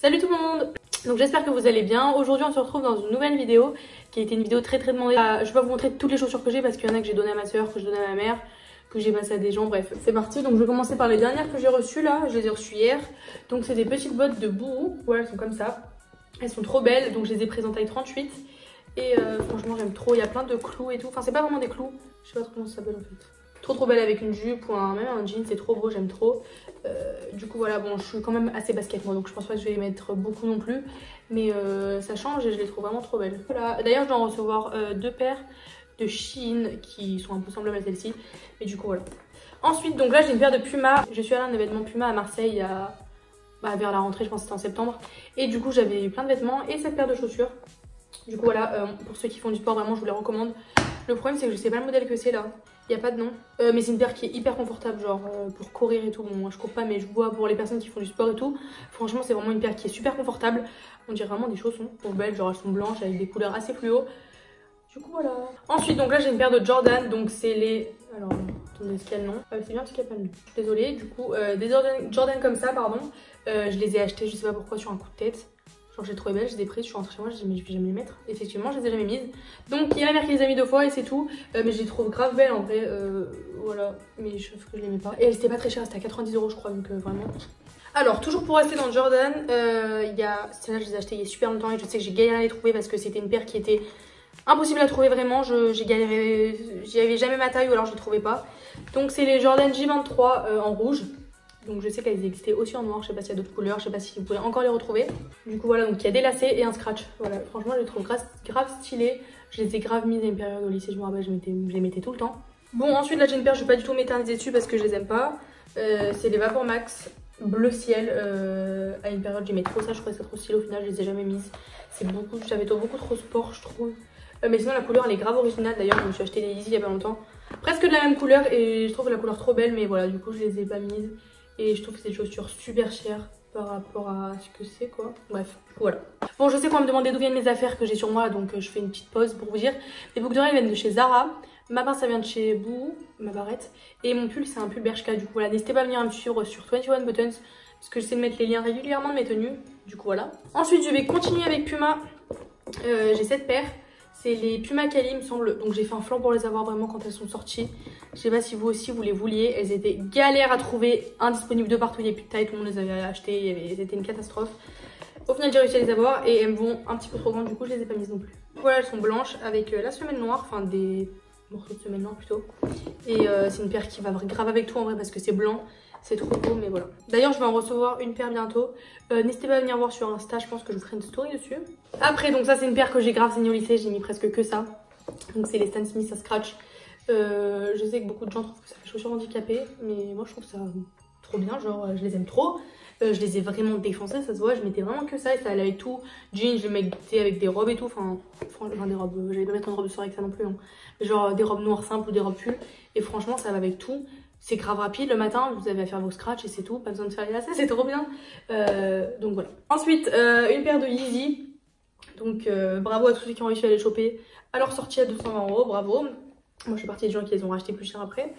Salut tout le monde. Donc j'espère que vous allez bien. Aujourd'hui on se retrouve dans une nouvelle vidéo qui a été une vidéo très demandée. Je vais pas vous montrer toutes les chaussures que j'ai parce qu'il y en a que j'ai donné à ma soeur, que je donnais à ma mère, que j'ai passé à des gens, bref. C'est parti, donc je vais commencer par les dernières que j'ai reçues là. Je les ai reçues hier. Donc c'est des petites bottes de Bouhou. Voilà, elles sont comme ça. Elles sont trop belles, donc je les ai prises en taille 38. Et franchement j'aime trop, il y a plein de clous et tout. Enfin c'est pas vraiment des clous, je sais pas trop comment ça s'appelle en fait. Trop belle avec une jupe ou même un jean, c'est trop beau, j'aime trop. Du coup voilà, bon je suis quand même assez basket moi, donc je pense pas que je vais les mettre beaucoup non plus. Mais ça change et je les trouve vraiment trop belles. Voilà, d'ailleurs je dois en recevoir deux paires de Shein qui sont un peu semblables à celle-ci. Et du coup voilà. Ensuite donc là j'ai une paire de Puma. Je suis allée à un événement Puma à Marseille vers la rentrée, je pense que c'était en septembre. Et du coup j'avais plein de vêtements et cette paire de chaussures. Du coup voilà, pour ceux qui font du sport vraiment je vous les recommande. Le problème c'est que je sais pas le modèle que c'est là. Il n'y a pas de nom. Mais c'est une paire qui est hyper confortable, genre pour courir et tout. Bon, moi je cours pas, mais je vois pour les personnes qui font du sport et tout. Franchement, c'est vraiment une paire qui est super confortable. On dirait vraiment des chaussons pour belles, genre elles sont blanches avec des couleurs assez fluo. Du coup, voilà. Ensuite, donc là j'ai une paire de Jordan. Donc c'est les. Alors, attendez, est-ce qu'il y a le nom c'est bien parce qu'il n'y a pas le nom. Je suis désolée. Du coup, des Jordan comme ça, pardon. Je les ai achetés, je sais pas pourquoi, sur un coup de tête. Genre j'ai trouvé belle, je les ai prises, je suis rentrée chez moi, je me suis dit mais je vais jamais les mettre. Effectivement je les ai jamais mises. Donc il y a ma mère qui les a mis 2 fois et c'est tout. Mais je les trouve grave belles en vrai. Voilà, mais je trouve que je les mets pas. Et elles étaient pas très chères, c'était à 90 € je crois, donc vraiment. Alors toujours pour rester dans Jordan, il y a. Celle-là je les ai achetées il y a super longtemps et je sais que j'ai galéré à les trouver parce que c'était une paire qui était impossible à trouver vraiment. J'ai galéré, j'y avais jamais ma taille ou alors je les trouvais pas. Donc c'est les Jordan J23 en rouge. Donc je sais qu'elles existaient aussi en noir, je sais pas s'il y a d'autres couleurs, je sais pas si vous pouvez encore les retrouver. Du coup voilà, donc il y a des lacets et un scratch. Voilà, franchement je les trouve grave stylés. Je les ai grave mises à une période au lycée, je me rappelle, je les mettais tout le temps. Bon ensuite là j'ai une paire, je vais pas du tout m'éterniser dessus parce que je les aime pas. C'est les Vapor Max bleu ciel. À une période j'aimais trop ça, je trouvais ça trop stylé, au final je les ai jamais mises. C'est beaucoup, j'avais beaucoup trop sport je trouve. Mais sinon la couleur elle est grave originale, d'ailleurs je me suis acheté des Yeezy il y a pas longtemps. Presque de la même couleur et je trouve la couleur trop belle, mais voilà du coup je les ai pas mises. Et je trouve que c'est des chaussures super chères par rapport à ce que c'est quoi. Bref, voilà. Bon je sais qu'on va me demander d'où viennent mes affaires que j'ai sur moi, donc je fais une petite pause pour vous dire. Les boucles d'oreilles viennent de chez Zara. Ma barre ça vient de chez Bouhou, ma barrette. Et mon pull c'est un pull Bershka, du coup voilà. N'hésitez pas à venir me suivre sur 21 Buttons parce que j'essaie de mettre les liens régulièrement de mes tenues. Du coup voilà. Ensuite je vais continuer avec Puma. J'ai cette paire. C'est les Puma Kali il me semble, donc j'ai fait un flanc pour les avoir vraiment quand elles sont sorties. Je sais pas si vous aussi vous les vouliez, elles étaient galères à trouver, indisponibles de partout, il n'y avait plus de taille, tout le monde les avait achetées, c'était une catastrophe. Au final j'ai réussi à les avoir et elles me vont un petit peu trop grandes, du coup je les ai pas mises non plus. Voilà, elles sont blanches avec la semelle noire, enfin des morceaux de semelle noire plutôt. Et c'est une paire qui va grave avec tout en vrai parce que c'est blanc. C'est trop beau, mais voilà. D'ailleurs, je vais en recevoir une paire bientôt. N'hésitez pas à venir voir sur Insta, je pense que je vous ferai une story dessus. Après, donc ça, c'est une paire que j'ai grave saignée au lycée. J'ai mis presque que ça. Donc c'est les Stan Smith à scratch. Je sais que beaucoup de gens trouvent que ça fait chaussures handicapées. Mais moi, je trouve ça trop bien. Genre, je les aime trop. Je les ai vraiment défoncées, ça se voit. Je mettais vraiment que ça et ça allait avec tout. Jeans, je les mettais avec des robes et tout. Enfin des robes. J'allais pas mettre une robe de soirée avec ça non plus. Hein. Mais genre des robes noires simples ou des robes pulls. Et franchement, ça va avec tout. C'est grave rapide, le matin vous avez à faire vos scratchs et c'est tout, pas besoin de faire les lacets, c'est trop bien. Donc voilà. Ensuite, une paire de Yeezy. Donc bravo à tous ceux qui ont réussi à les choper à leur sortie à 220 €, bravo. Moi je suis partie des gens qui les ont rachetés plus cher après.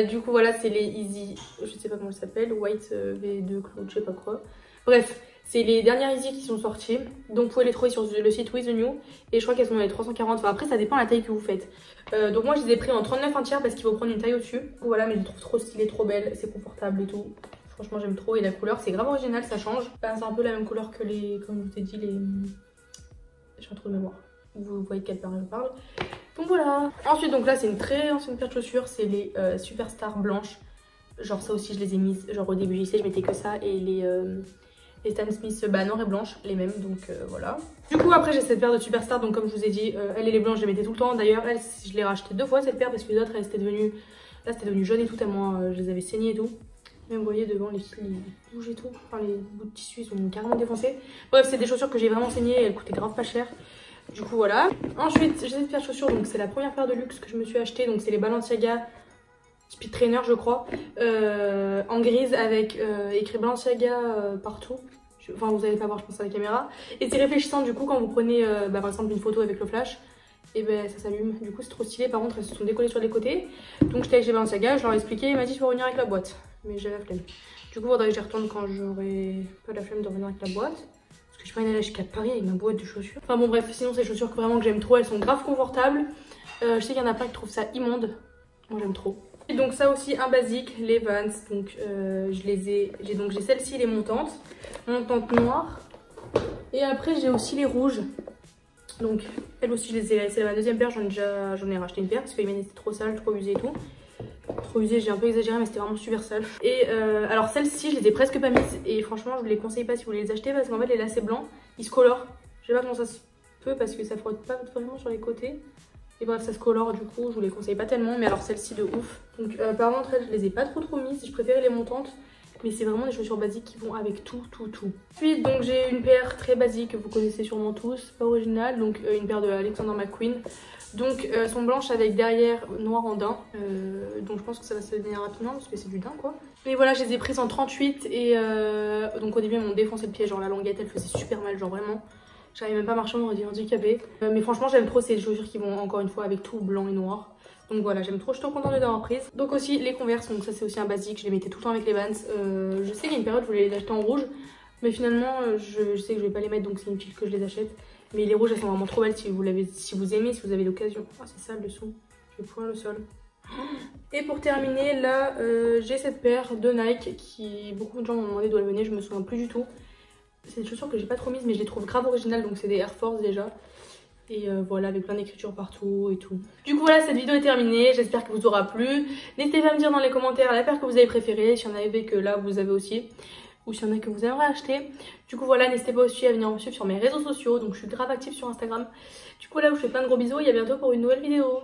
Du coup voilà, c'est les Yeezy, je sais pas comment ça s'appelle, White V2 Cloud, je sais pas quoi. Bref, c'est les dernières Yeezy qui sont sorties. Donc vous pouvez les trouver sur le site With The New. Et je crois qu'elles sont dans les 340. Enfin après ça dépend de la taille que vous faites. Donc moi je les ai pris en 39 un tiers parce qu'il faut prendre une taille au-dessus. Voilà, mais je les trouve trop stylées, trop belles, c'est confortable et tout. Franchement j'aime trop. Et la couleur c'est grave original, ça change. Bah, c'est un peu la même couleur que les, comme je vous ai dit, les... J'ai un trou de mémoire. Vous voyez de quelle paire je parle. Donc voilà. Ensuite donc là c'est une très ancienne paire de chaussures. C'est les Superstar blanches. Genre ça aussi je les ai mises. Genre au début du lycée je mettais que ça. Et les Stan Smith noires et blanches, les mêmes, donc voilà. Du coup après j'ai cette paire de Superstar, donc comme je vous ai dit, elle et les blanches je les mettais tout le temps. D'ailleurs elle, je l'ai racheté 2 fois cette paire parce que les autres elles étaient devenues, là c'était devenu jaune et tout tellement je les avais saignées et tout. Même vous voyez devant les bouges et tout, enfin les bouts de tissu ils sont carrément défoncés. Bref c'est des chaussures que j'ai vraiment saignées et elles coûtaient grave pas cher. Du coup voilà. Ensuite j'ai cette paire de chaussures, donc c'est la première paire de luxe que je me suis achetée, donc c'est les Balenciaga Speed Trainer je crois, en grise avec écrit Balenciaga partout. Enfin vous allez pas voir je pense à la caméra. Et c'est réfléchissant du coup quand vous prenez par exemple une photo avec le flash. Et ben ça s'allume, du coup c'est trop stylé. Par contre elles se sont décollées sur les côtés. Donc j'étais avec chez Balenciaga, je leur ai expliqué, il m'a dit tu peux revenir avec la boîte. Mais j'avais la flemme. Du coup, faudrait que j'y retourne quand j'aurai pas la flemme de revenir avec la boîte. Parce que je suis pas une aller jusqu'à Paris avec ma boîte de chaussures. Enfin bon bref, sinon ces chaussures vraiment que j'aime trop, elles sont grave confortables. Je sais qu'il y en a plein qui trouvent ça immonde. Moi j'aime trop. Et donc ça aussi un basique, les Vans. Donc j'ai celle-ci, les montantes noires. Et après j'ai aussi les rouges. Donc elles aussi je les ai, c'est ma deuxième paire, j'en ai racheté une paire parce que les miennes étaient trop sales, trop usées et tout. Trop usées, j'ai un peu exagéré mais c'était vraiment super sale. Et alors celles-ci je les ai presque pas mises et franchement je vous les conseille pas si vous voulez les acheter parce qu'en fait les lacets blancs ils se colorent. Je sais pas comment ça se peut parce que ça frotte pas vraiment sur les côtés. Et bref ça se colore, du coup je vous les conseille pas tellement, mais alors celles-ci de ouf. Donc par contre elles, je les ai pas trop mises, je préférais les montantes. Mais c'est vraiment des chaussures basiques qui vont avec tout. Ensuite donc j'ai une paire très basique que vous connaissez sûrement tous, pas originale. Donc une paire de Alexander McQueen. Donc sont blanches avec derrière noir en daim. Donc je pense que ça va se venir rapidement parce que c'est du daim quoi. Mais voilà, je les ai prises en 38 et donc au début elles m'ont défoncé le pied, genre la languette elle faisait super mal, genre vraiment. J'arrive même pas à marcher, on aurait dit handicapée. Mais franchement j'aime trop ces chaussures qui vont encore une fois avec tout blanc et noir. Donc voilà, j'aime trop, je suis trop contente de les avoir prises. Donc aussi les Converse, donc ça c'est aussi un basique, je les mettais tout le temps avec les Vans. Je sais qu'il y a une période où je voulais les acheter en rouge, mais finalement je sais que je vais pas les mettre donc c'est inutile que je les achète. Mais les rouges elles sont vraiment trop belles si vous aimez, si vous avez l'occasion. Ah c'est sale dessous, je vais point le sol. Et pour terminer là j'ai cette paire de Nike qui beaucoup de gens m'ont demandé d'où elle venait, je me souviens plus du tout. C'est des chaussures que j'ai pas trop mises mais je les trouve grave originales, donc c'est des Air Force déjà. Et voilà, avec plein d'écritures partout et tout. Du coup voilà, cette vidéo est terminée, j'espère que vous aura plu. N'hésitez pas à me dire dans les commentaires la paire que vous avez préférée, s'il y en avait que là vous avez aussi, ou s'il y en a que vous aimeriez acheter. Du coup voilà, n'hésitez pas aussi à venir me suivre sur mes réseaux sociaux, donc je suis grave active sur Instagram. Du coup là, je vous fais plein de gros bisous et à bientôt pour une nouvelle vidéo.